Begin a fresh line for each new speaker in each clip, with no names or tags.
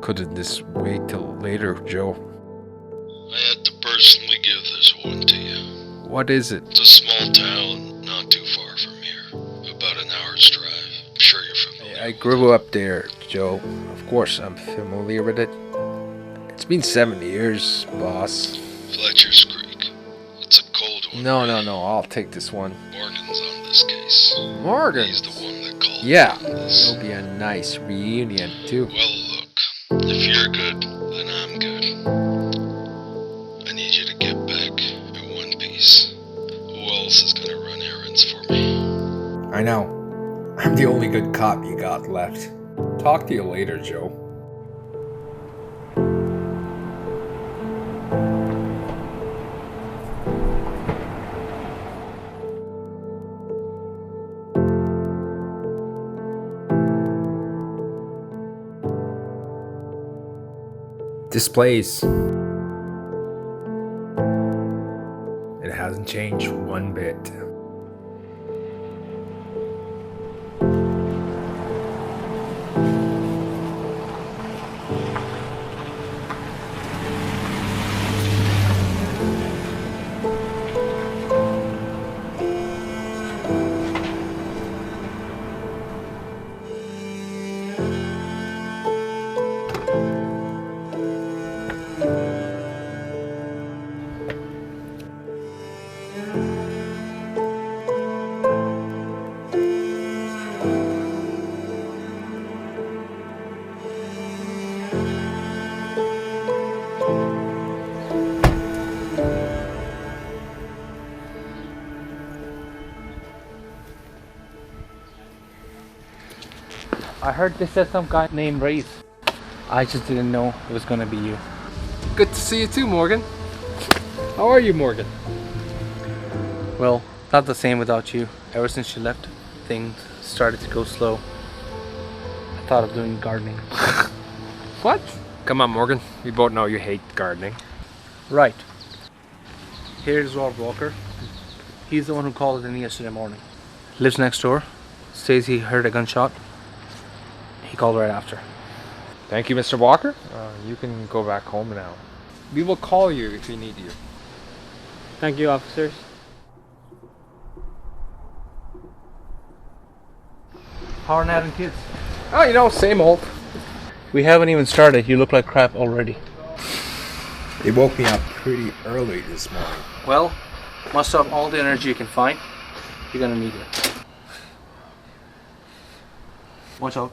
Couldn't this wait till later, Joe?
I had to personally give this one to you.
What is it?
It's a small town not too far from here. About an hour's drive. I'm sure you're familiar.
I grew up there, Joe. Of course, I'm familiar with it. It's been 7 years, boss.
Fletcher's Creek. It's a cold one.
No, I'll take this one.
Morgan's on this case.
Morgan?
He's the one that called
Yeah,
me on this.
it'll be a nice reunion, too.
Well, look. If you're good, then I'm good. I need you to get back in one piece. Who else is gonna run errands for me?
I know. I'm the only good cop you got left. Talk to you later, Joe. Displays. It hasn't changed one bit.
I heard they said some guy named Raees. I just didn't know it was gonna be you.
Good to see you too, Morgan. How are you, Morgan?
Well, not the same without you. Ever since you left, things started to go slow. I thought of doing gardening.
What? Come on, Morgan. We both know you hate gardening.
Right. Here's Rob Walker. He's the one who called in yesterday morning. Lives next door. Says he heard a gunshot. He called right after.
Thank you, Mr. Walker. You can go back home now. We will call you if we need you.
Thank you, officers. How are Nat and kids?
Oh, same old.
We haven't even started. You look like crap already.
They woke me up pretty early this morning.
Well, muster up all the energy you can find. You're gonna need it. Watch out.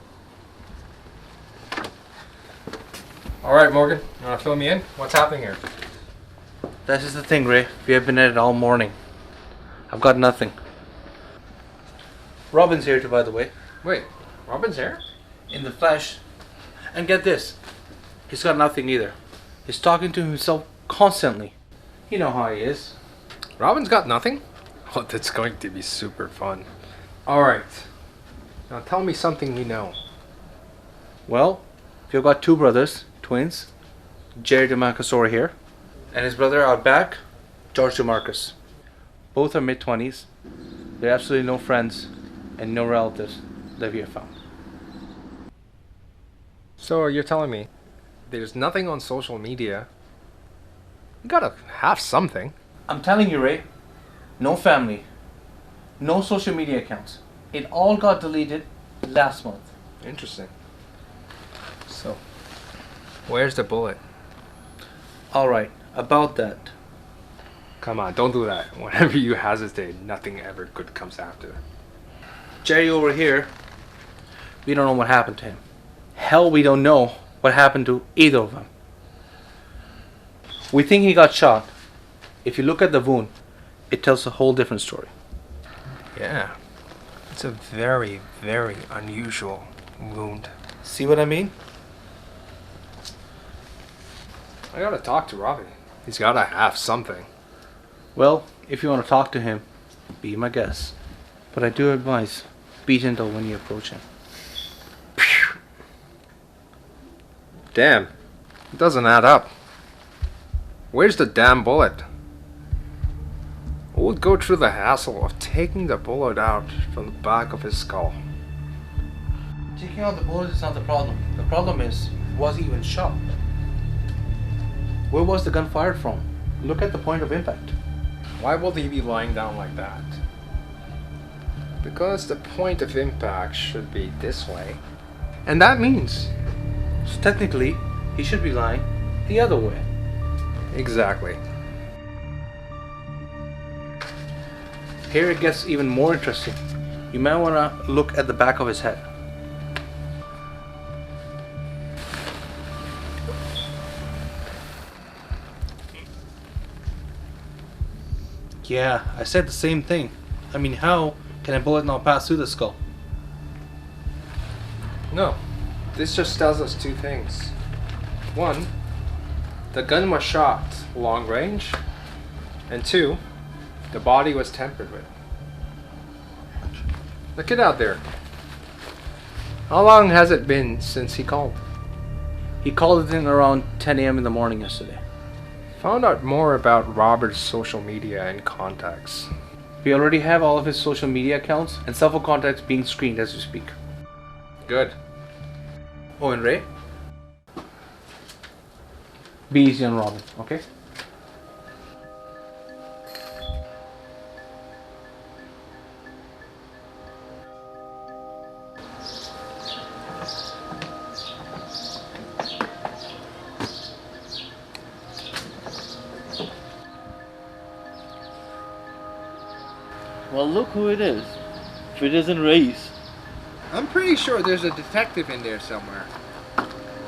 All right, Morgan. You want to fill me in? What's happening here?
This is the thing, Ray. We have been at it all morning. I've got nothing. Robin's here too, by the way.
Wait, Robin's here?
In the flesh. And get this. He's got nothing either. He's talking to himself constantly. You know how he is.
Robin's got nothing? Oh, that's going to be super fun. All right. Now tell me something you know.
Well, you've got two brothers, twins. Jerry DeMarcus over here. And his brother out back, George DeMarcus. Both are mid-20s. They're absolutely no friends and no relatives that we have found.
So you're telling me there's nothing on social media? You gotta have something.
I'm telling you, Ray, no family, no social media accounts. It all got deleted last month.
Interesting. So, where's the bullet?
Alright, about that.
Come on, don't do that. Whenever you hesitate, nothing ever good comes after.
Jerry over here, we don't know what happened to him. Hell, we don't know what happened to either of them. We think he got shot. If you look at the wound, it tells a whole different story.
Yeah. It's a very, very unusual wound.
See what I mean?
I gotta talk to Robbie. He's gotta have something.
Well, if you want to talk to him, be my guest. But I do advise, be gentle when you approach him.
Damn. It doesn't add up. Where's the damn bullet? Who would go through the hassle of taking the bullet out from the back of his skull?
Taking out the bullet is not the problem. The problem is, was he even shot? Where was the gun fired from? Look at the point of impact.
Why would he be lying down like that? Because the point of impact should be this way. And that means...
So technically, he should be lying the other way.
Exactly.
Here it gets even more interesting. You might want to look at the back of his head. Yeah, I said the same thing. I mean, how can a bullet not pass through the skull?
No. This just tells us two things. One, the gun was shot long range. And two, the body was tampered with. Look it out there. How long has it been since he called?
He called it in around 10 a.m. in the morning yesterday.
Found out more about Robert's social media and contacts.
We already have all of his social media accounts and cell phone contacts being screened as we speak.
Good.
Oh, and Ray? Be easy on Robin, okay?
Well, look who it is. If it isn't Raees.
I'm pretty sure there's a detective in there somewhere.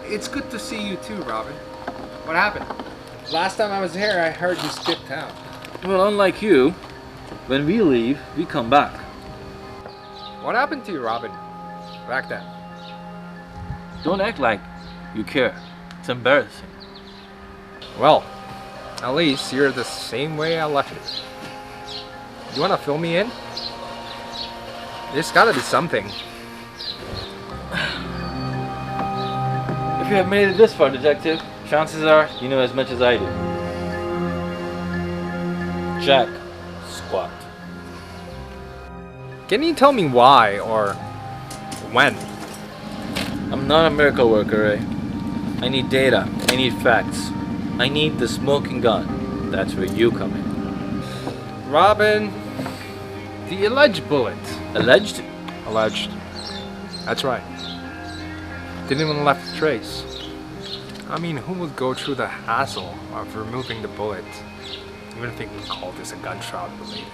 It's good to see you too, Robin. What happened? Last time I was here, I heard you skipped town.
Well, unlike you, when we leave, we come back.
What happened to you, Robin? Back then.
Don't act like you care. It's embarrassing.
Well, at least you're the same way I left it. You wanna fill me in? There's gotta be something.
If you have made it this far, detective, chances are you know as much as I do. Jack, squat.
Can you tell me why or when?
I'm not a miracle worker, eh? I need data. I need facts. I need the smoking gun. That's where you come in.
Robin, the alleged bullet.
Alleged?
Alleged. That's right. Didn't even left a trace. I mean, who would go through the hassle of removing the bullet, even if you can call this a gunshot related?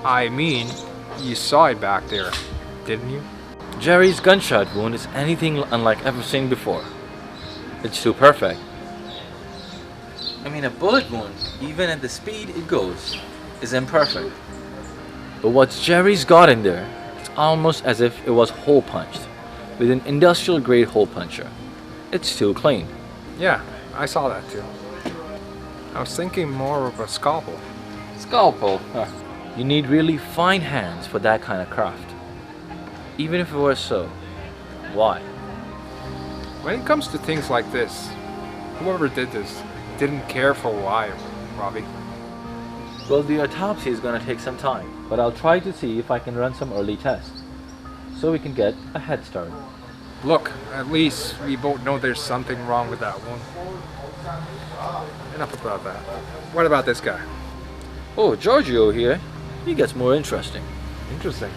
I mean, you saw it back there, didn't you?
Jerry's gunshot wound is anything unlike ever seen before. It's too perfect. I mean, a bullet wound, even at the speed it goes, is imperfect. But what Jerry's got in there, it's almost as if it was hole punched with an industrial grade hole puncher. It's too clean.
Yeah, I saw that too. I was thinking more of a scalpel.
Scalpel? Huh. You need really fine hands for that kind of craft. Even if it were so, why?
When it comes to things like this, whoever did this didn't care for why, Robbie.
Well, the autopsy is gonna take some time, but I'll try to see if I can run some early tests, so we can get a head start.
Look, at least we both know there's something wrong with that one. Enough about that. What about this guy?
Oh, Giorgio here. He gets more interesting.
Interesting.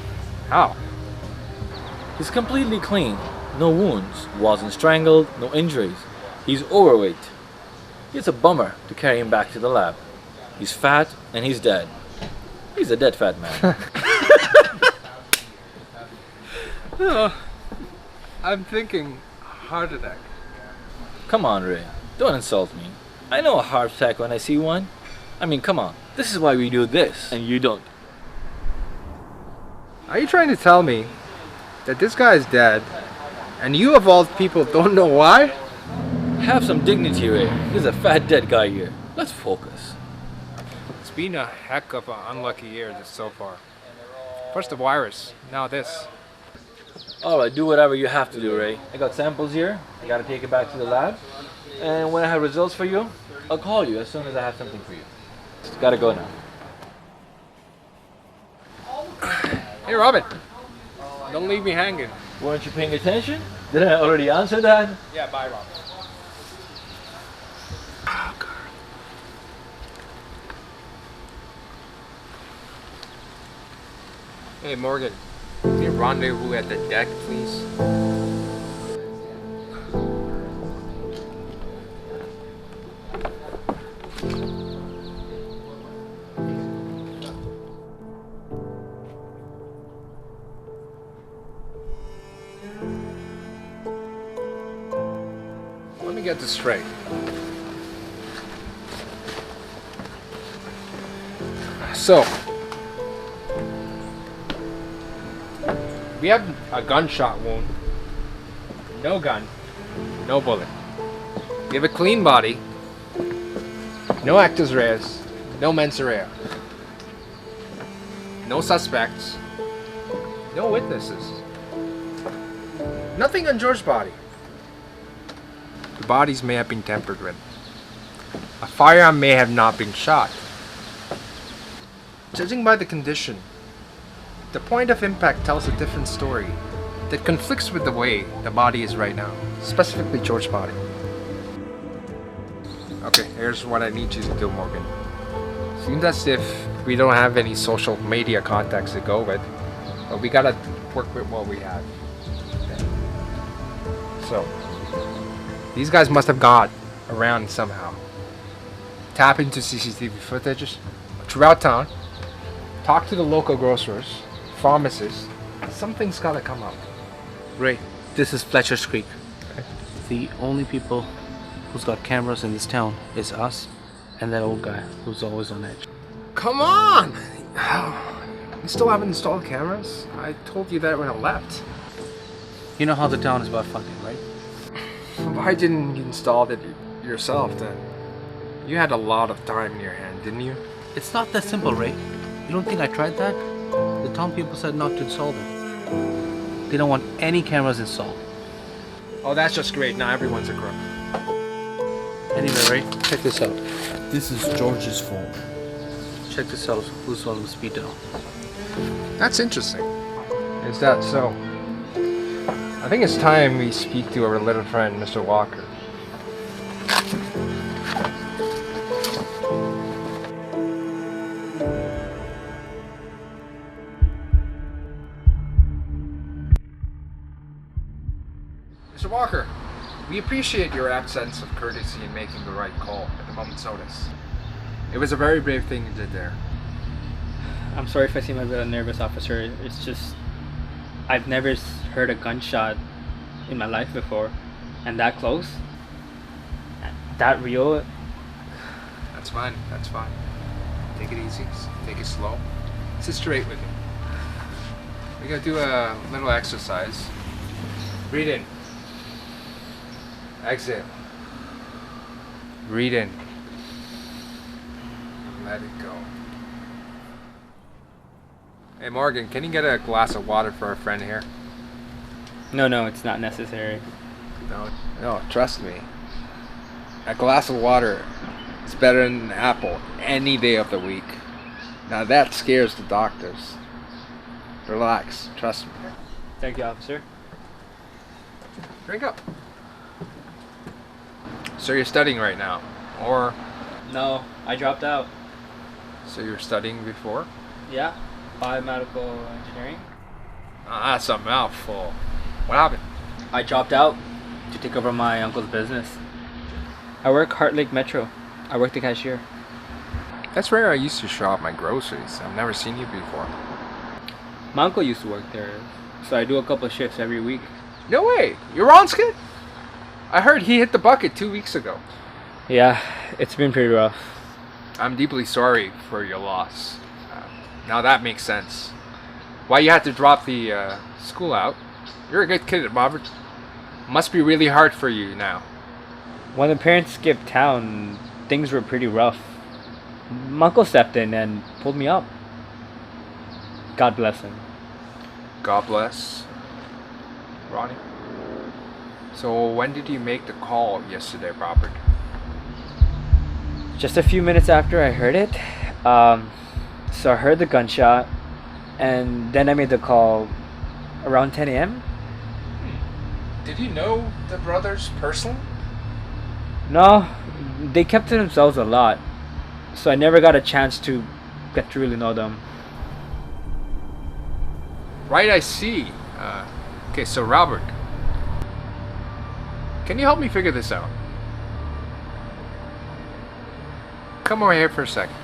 How?
He's completely clean. No wounds. Wasn't strangled. No injuries. He's overweight. It's a bummer to carry him back to the lab. He's fat and he's dead. He's a dead fat man.
Oh, I'm thinking heart attack.
Come on, Ray. Don't insult me. I know a heart attack when I see one. I mean, come on. This is why we do this, and you don't.
Are you trying to tell me that this guy is dead And you of all people don't know why?
Have some dignity, Ray. There's a fat dead guy here. Let's focus.
It's been a heck of an unlucky year so far. First the virus, now this.
Alright, do whatever you have to do, Ray. I got samples here. I gotta take it back to the lab. And when I have results for you, I'll call you as soon as I have something for you. Just gotta go now.
Hey Robin, don't leave me hanging.
Weren't you paying attention? Did I already answer that?
Yeah, bye Robin. Oh, God. Hey Morgan, can you rendezvous at the deck, please? Let me get this straight. So, we have a gunshot wound. No gun, no bullet. We have a clean body. No actus reus, no mens rea. No suspects. No witnesses. Nothing on George's body. The bodies may have been tampered with. A firearm may have not been shot. Judging by the condition, the point of impact tells a different story that conflicts with the way the body is right now, specifically George's body. Okay, here's what I need you to do, Morgan. Seems as if we don't have any social media contacts to go with, but we gotta work with what we have. Okay. So, these guys must have got around somehow. Tap into CCTV footage throughout town. Talk to the local grocers, pharmacists. Something's gotta come up.
Ray, this is Fletcher's Creek. The only people who's got cameras in this town is us and that old guy who's always on edge.
Come on! You still haven't installed cameras? I told you that when I left.
You know how the town is about fucking, right?
Why didn't you install it yourself then? You had a lot of time in your hand, didn't you?
It's not that simple, Ray. You don't think I tried that? The town people said not to install them. They don't want any cameras installed.
Oh, that's just great. Now everyone's a crook.
Anyway, Ray, check this out.
This is George's phone.
Check this out. Who's on the speed dial?
That's interesting. Is that so? I think it's time we speak to our little friend, Mr. Walker. Mr. Walker, we appreciate your absence of courtesy in making the right call at the moment's notice. It was a very brave thing you did there.
I'm sorry if I seem a bit nervous, officer. It's just I've never heard a gunshot in my life before, and that close, that real.
That's fine. That's fine. Take it easy. Take it slow. Sit straight with me. We're gonna do a little exercise. Breathe in. Exhale. Breathe in. Let it go. Hey Morgan, can you get a glass of water for our friend here?
No, it's not necessary.
No, trust me. A glass of water is better than an apple any day of the week. Now that scares the doctors. Relax, trust me.
Thank you, officer.
Drink up. So you're studying right now? Or
No, I dropped out.
so you were studying before?
Yeah, biomedical engineering.
That's a mouthful. What happened?
I dropped out to take over my uncle's business. I work Heart Lake Metro. I work the cashier.
That's where I used to shop my groceries. I've never seen you before.
My uncle used to work there, so I do a couple of shifts every week.
No way! You're Ron's kid? I heard he hit the bucket 2 weeks ago.
Yeah, it's been pretty rough.
I'm deeply sorry for your loss. Now that makes sense. Why you had to drop the school out. You're a good kid, Robert. Must be really hard for you now.
When the parents skipped town, things were pretty rough. My uncle stepped in and pulled me up. God bless him.
God bless. Ronnie. So when did you make the call yesterday, Robert?
Just a few minutes after I heard it. So I heard the gunshot, and then I made the call around 10 a.m.
Did you know the brothers personally?
No, they kept to themselves a lot, so I never got a chance to get to really know them.
Right, I see. Okay, so Robert, can you help me figure this out? Come over here for a second.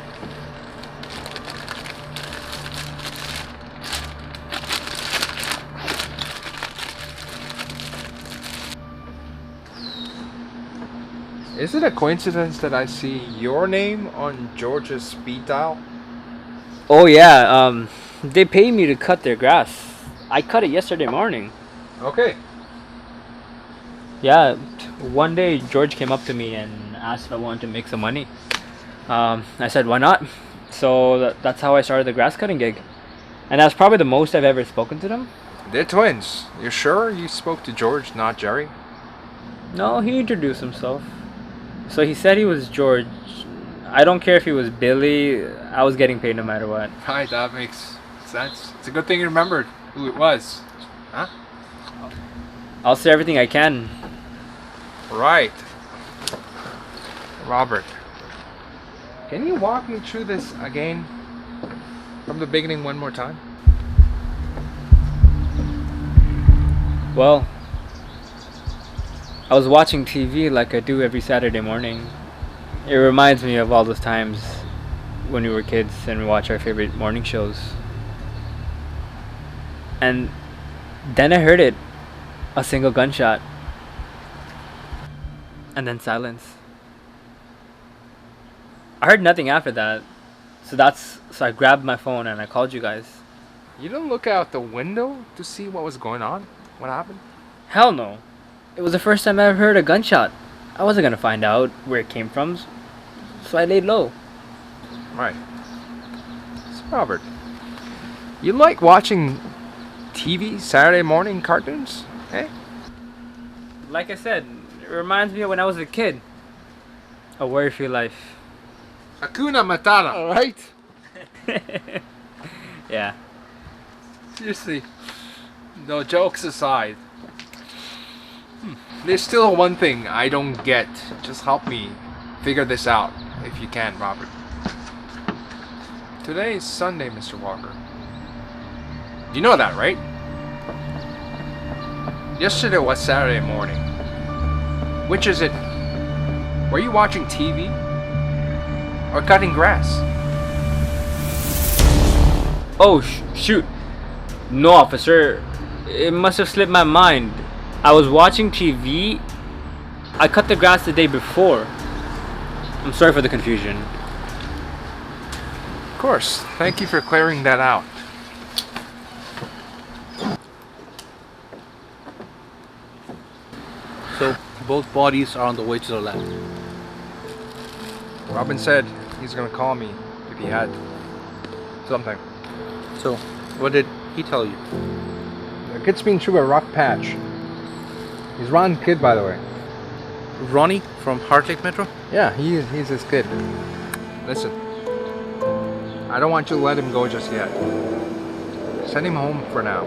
Is it a coincidence that I see your name on George's speed dial?
Oh yeah, they paid me to cut their grass. I cut it yesterday morning.
Okay.
Yeah, one day George came up to me and asked if I wanted to make some money. I said, why not? So that's how I started the grass cutting gig. And that's probably the most I've ever spoken to them.
They're twins. You're sure you spoke to George, not Jerry?
No, he introduced himself. So he said he was George. I don't care if he was Billy. I was getting paid no matter what.
Right, that makes sense. It's a good thing you remembered who it was. Huh?
I'll say everything I can.
Right. Robert, can you walk me through this again? From the beginning one more time?
Well, I was watching TV like I do every Saturday morning. It reminds me of all those times when we were kids and we watched our favorite morning shows. And then I heard it, a single gunshot. And then silence. I heard nothing after that. So I grabbed my phone and I called you guys.
You didn't look out the window to see what was going on? What happened?
Hell no. It was the first time I ever heard a gunshot. I wasn't gonna find out where it came from, so I laid low.
Right. So Robert, you like watching TV Saturday morning cartoons? Eh?
Like I said, it reminds me of when I was a kid. A worry-free life.
Hakuna Matata, alright?
Yeah.
Seriously, no, jokes aside. There's still one thing I don't get. Just help me figure this out, if you can, Robert. Today is Sunday, Mr. Walker. You know that, right? Yesterday was Saturday morning. Which is it? Were you watching TV? Or cutting grass?
Oh, shoot. No, officer. It must have slipped my mind. I was watching TV. I cut the grass the day before. I'm sorry for the confusion.
Of course. Thank you for clearing that out.
So both bodies are on the way to the lab.
Robin said he's gonna call me if he had something.
So what did he tell you?
The kid's been through a rough patch. He's Ron's kid, by the way.
Ronnie from Heart Lake Metro?
Yeah, he's his kid. Listen, I don't want you to let him go just yet. Send him home for now.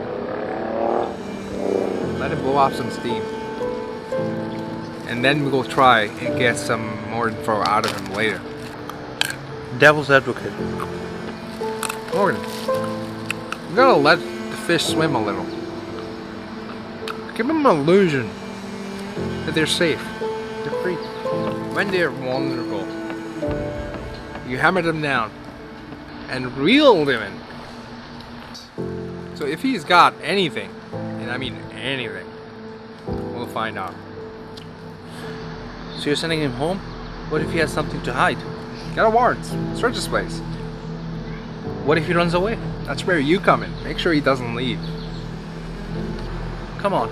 Let him blow off some steam. And then we'll try and get some more info out of him later.
Devil's advocate.
Morgan, you gotta let the fish swim a little. Give them an illusion that they're safe, they're free. When they're vulnerable, you hammer them down and reel them in. So if he's got anything, and I mean anything, we'll find out.
So you're sending him home? What if he has something to hide?
Got a warrant. Search this place.
What if he runs away?
That's where you come in. Make sure he doesn't leave.
Come on.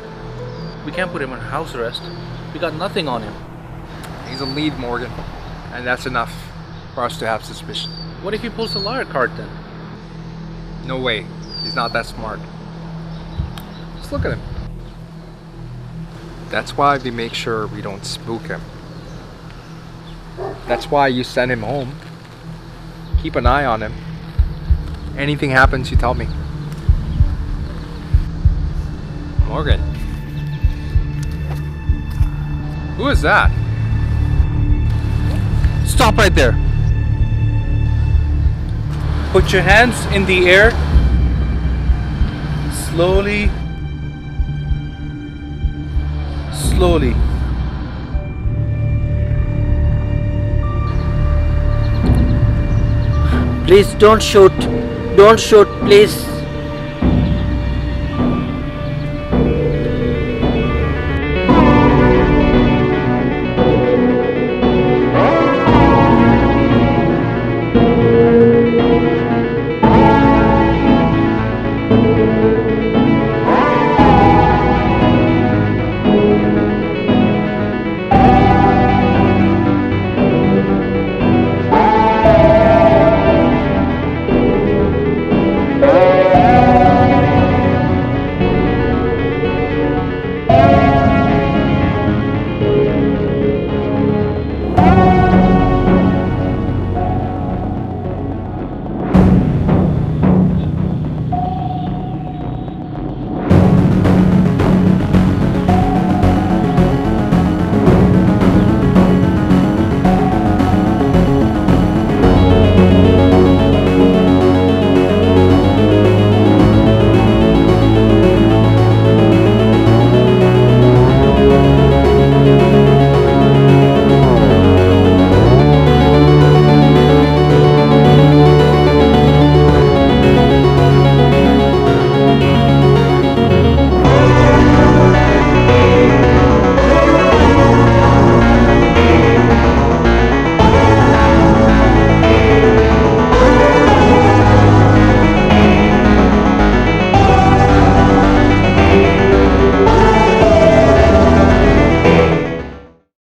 We can't put him on house arrest. We got nothing on him.
He's a lead, Morgan. And that's enough for us to have suspicion.
What if he pulls a liar card then?
No way. He's not that smart. Just look at him. That's why we make sure we don't spook him. That's why you send him home. Keep an eye on him. Anything happens, you tell me. Morgan. Who is that?
Stop right there. Put your hands in the air. Slowly. Slowly.
Please don't shoot. Don't shoot, please.